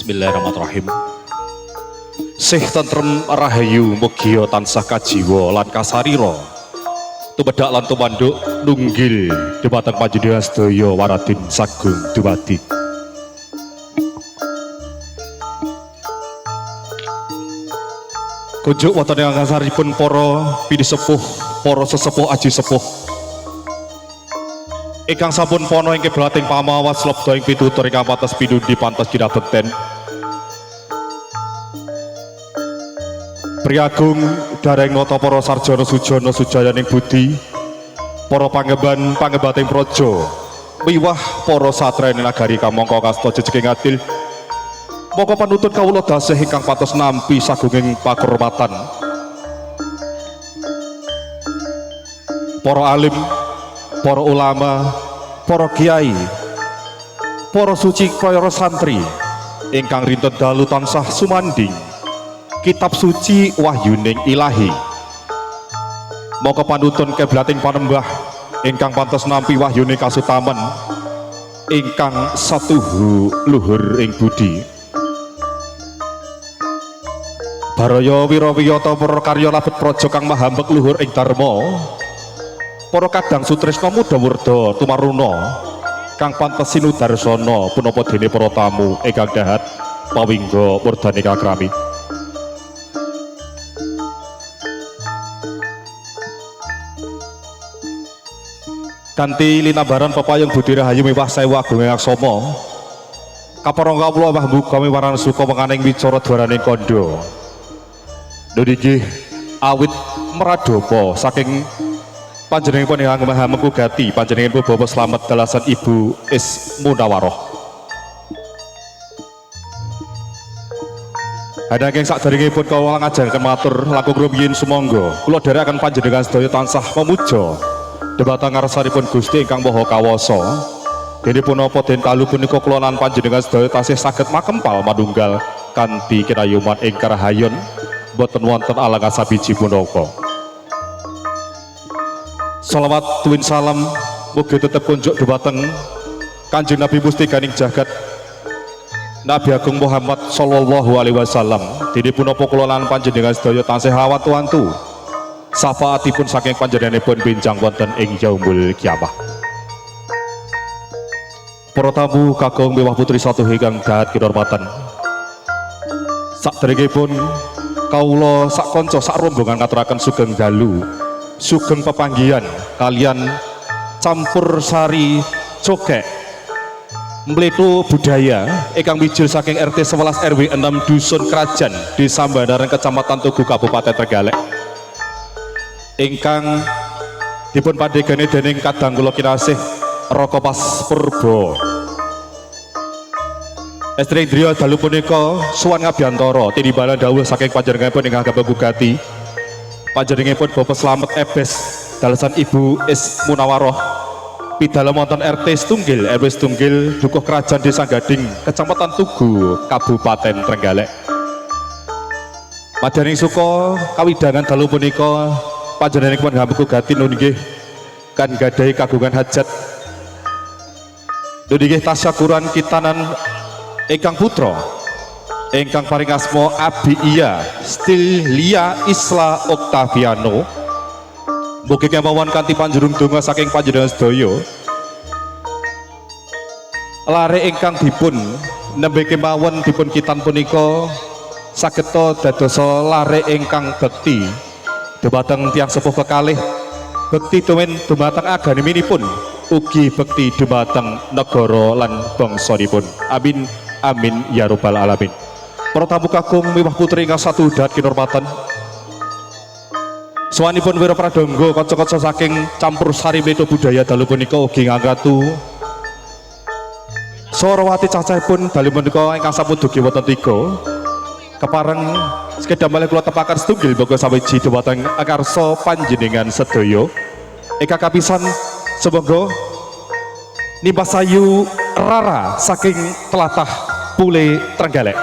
Bismillahirrahmanirrahim. Sih tentrem rahayu mugia tansah kajiwa lan kasarira. Tumedak lan tumanduk nunggil dhumateng panjenengan sedaya waradin sagung dumadi. Kunjuk wonten ing ngasaripun para pinisepuh, para sesepuh aji sepuh. Ingkang sampun pono ing kiblating pamawas lebda ing pitutur ingkang pantes pinundi pantes kinabekten. Priagung dareng nata para sarjana sujana sujayaning budi, para pangemban pangembating praja, miwah para satriyaning nagari kamangka kasta jejeking adil. Monggo panuntun kawula dasih ingkang pantes nampi sagunging pakurmatan. Para alim, para ulama, para kiai, para suci para santri ingkang rinten dalu tansah sumanding kitab suci wahyuning ilahi. Monggo panuntun kiblating panembah ingkang pantes nampi wahyuning kasutaman ingkang satuhu luhur ing budi. Baraya wirawiyata para karya labet praja kang mahambek luhur ing dharma. Para kadang sutresna muda werda tumaruna kang pantes sinudarsana punapa dene para tamu ingkang dahat pawingga murdani kakrami. Kanthi linambaran pepayung budi rahayu miwah sewu agunging aksama kaparangga kawula wah muga miwaran suka menganing wicara dwaraning kandha. Niki awit meradopa saking panjenenganipun ingkang Maha Mengkugati, panjenenganipun Bapak Slamet dalasan Ibu Is Munawaroh. Hadanging sakderengipun kawula ngajengaken matur langkung rumiyin sumangga kula dherekaken panjenengan sedaya tansah memuja dhumateng ngarsanipun Gusti ingkang Maha Kawasa. Dene punapa den kalu punika kula lan panjenengan sedaya tasih saged makempal manunggal kanthi kinayuman ing karahayon boten wonten alang sabiji punapa. Salawat tuwin salam mugi tetep kunjuk dhumateng Kanjeng Nabi Mustiganing Jagat Nabi Agung Muhammad sallallahu alaihi wasallam. Dene punapa kula lan panjenengan sedaya tansih awantu-wantu syafaatipun saking panjenenganipun benjang wonten ing yaumul kiamah. Para tamu kakung miwah putri satu ingkang dahat kinurmatan. Sakderengipun kawula sak kanca sak rombongan ngaturaken sugeng dalu, sugeng pepanggihan kalian campur sari cokek mletu budaya ingkang mijil saking RT 11 RW 6 Dusun Krajan Desa Bandaran Kecamatan Tugu Kabupaten Trenggalek ingkang dipun pandhegani dening kadang kula kinasih Raka Pas Purba. Estri Indriya dalu punika suwan ngabiyantara tinimbalan dawuh saking panjenenganipun ingkang Mengkugati, panjenenganipun Bapak Slamet Ebes dalasan Ibu Is Munawaroh pidalem wonten RT Setunggil RW Setunggil Dukuh Krajan Desa Gading Kecamatan Tugu Kabupaten Trenggalek. Madyaning suka kawidangan dalu punika panjenenganipun Mengkugati nunggih kan gadahi kagungan hajat nunggih tasyakuran kitanan ingkang putra ingkang paring asma Abi Iya Stilia Isla Octaviano. Mugi kemawon kanthi panjurung donga saking panjenengan sedaya lare ingkang dipun nembe kemawon dipun kitan punika sageta dadosa lare ingkang bekti dhumateng tiyang sepuh kekalih, bekti dumateng agamiminipun ugi bekti dhumateng negara lan bangsanipun. Amin amin ya rabbal alamin. Para tamu kakung miwah putri ingkang satu dahat kinurmatan, sawanipun wira pradangga kanca-kanca saking campur sari mletu budaya dalu punika ugi nganggatu Sorawati cacahipun dalu punika ingkang sampun dugi wonten 3 kepareng sekedhap malih kula tepaken setunggil boga sawiji dhumateng akarsa panjenengan sedaya ingkang kapisan sumangga nimbas sayu rara saking tlatah Pule Trenggalek.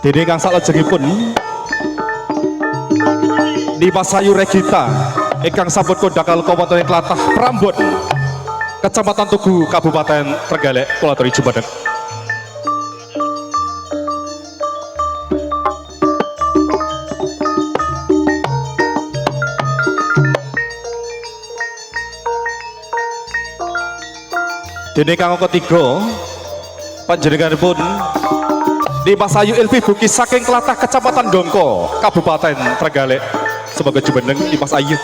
Dene kang salajengipun Dimas Ayu Regita ingkang sampun kondakal Kabupaten Tlatah Prambon Kecamatan Tugu Kabupaten Trenggalek kula aturi jumeneng. Dene kang ketiga panjenenganipun Dimas Ayu Ilvi Buki saking Tlatah Kecamatan Dongko Kabupaten Trenggalek. Semoga jumeneng Dimas Ayu.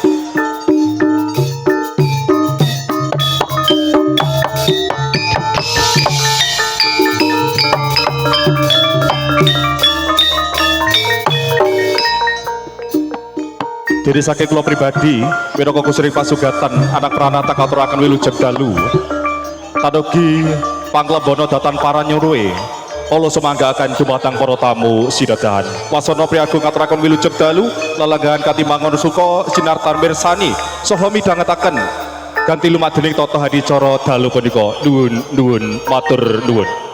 Diri saking kula pribadi minangka Kusri Pasugatan anak pranata katuraken Wilujeng Dalu Tanugi Panglebono datan para nyuruhe Allah semanggakan dumateng para tamu sidadahan. Wasana priagung ngaturaken Wilujeng Dalu lelenggahan katimangun suka sinartan mirsani saha midhangetaken ganti lumadening tata hadicara dalu punika nuwun matur nuwun.